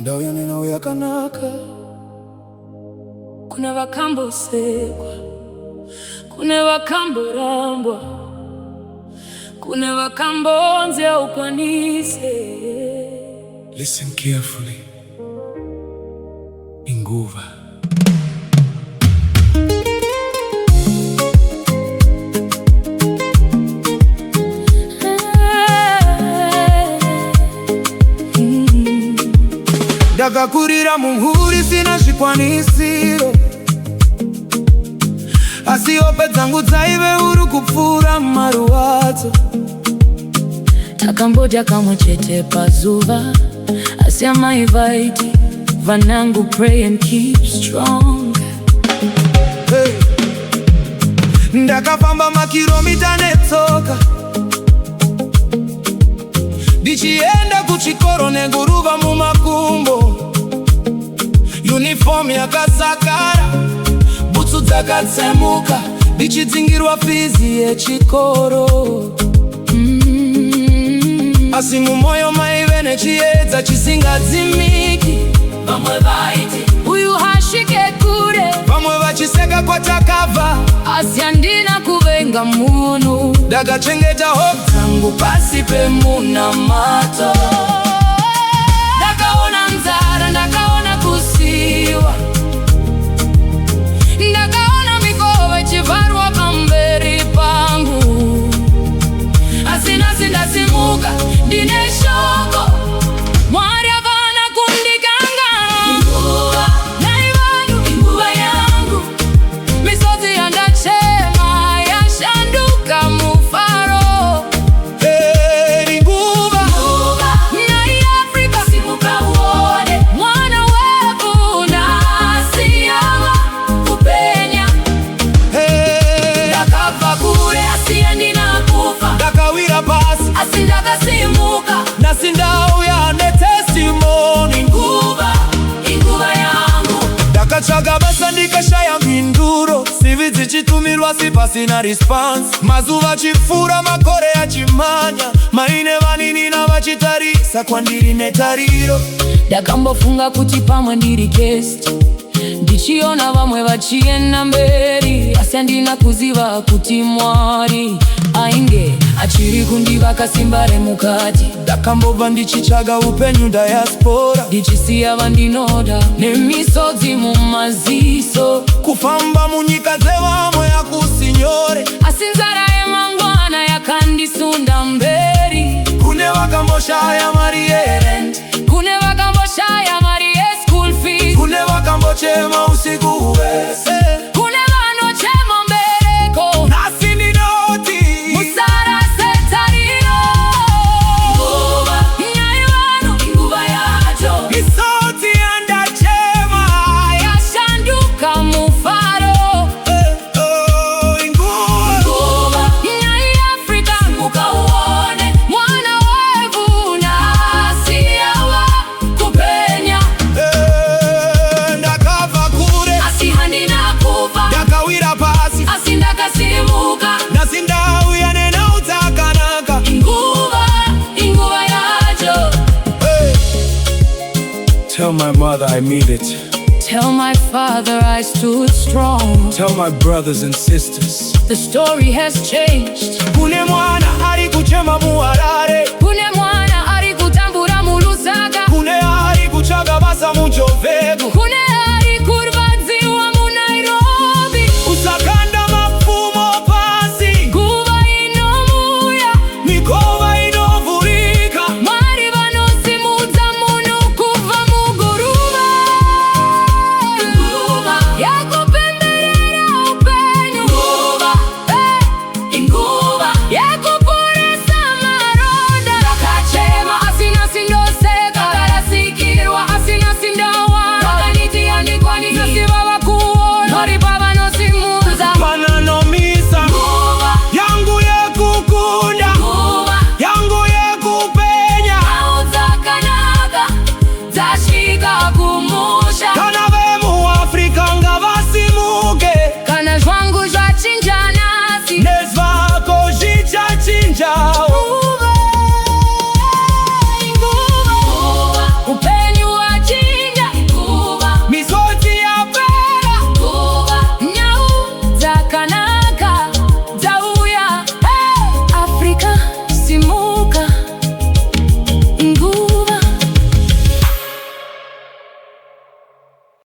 Ndauya ninauya kanaka. Kune vakambosekwa, kune vakamborambwa, kune vakambonzi ukwanise. Listen carefully. Inguva. Ndakakurira muhuri sina zvikwanisiro, asi hope dzangu dzaive uri kupfuura marwadzo. Takambodya kamwe chete pazuva, asi amai vaiti vanangu pray and keep strong. Hey. Ndakafamba makilomita netsoka, ndichienda kuchikoro neguruva mumakumbo. Uniform yakasakara, butsu dzakatsemuka, ndichidzingirwa fizi yechikoro. Asi mumoyo maive nechiedza chisingadzimiki. Vamwe vaiti uyu hasvike kure, vamwe vachiseka kwatakabva, asi handina kuvenga munhu. Ndakachengeta hope dzangu pasi pemunamato. Ndakaona nzara, ndakaona kusiwa, ndakaona mikova ichivharwa pamberi pangu, asi nhasi ndasimuka ndine shoko. Mwari havana kundikanganwa. Inguva, nai vanhu, inguva yangu. Misodzi yandachema yashanduka mufaro. Hey, inguva, nai Afrika, simuka uone. Mwana wevu nasi ava kupenya. hey. Ndakabva kure asi handina kufa, Ndakawira pasi asi ndakasimuka. nasi ndauya netestimony. Inguva yangu. Ndakatsvaga basa ndikashaya mhinduro, CV dzichitumirwa si pasina response. Mazuva achipfuura, makore achimhanya, maine vaninina vachitarisa kwandiri netariro. Ndakambofunga kuti pamwe ndiri guest, ndichiona vamwe vachienda mberi, asi handina kuziva kuti Mwari ainge achiri kundivaka simba remukati. Ndakambobva ndichitsvaga upenyu diaspora, ndichisiya vandinoda nemisodzi mumaziso. kufamba munyika dzevamwe hakusinyore, asi nzara yemangwana yakandisunda mberi. kune vakamboshaya mari yerent, Kune vakamboshaya mari yeschool fees, kune vakambochema usiku wese. kune vanochema mbereko, Nasi ndinoti musara setariro. Nyai vanhu, inguva yacho, misodzi yandachema. yashanduka mufaro. Inguva, Nyai Afrika, simuka uone. Mwana wevu nasi ava kupenya, ndakabva kure, asi handina kufa, ndakawira pasi, asi ndakasimuka. nasi ndauya nenhau dzakanaka. Inguva yacho. Tell my mother I made it. Tell my father I stood strong. Tell my brothers and sisters. The story has changed. Kune mwana ari kuchema muharare,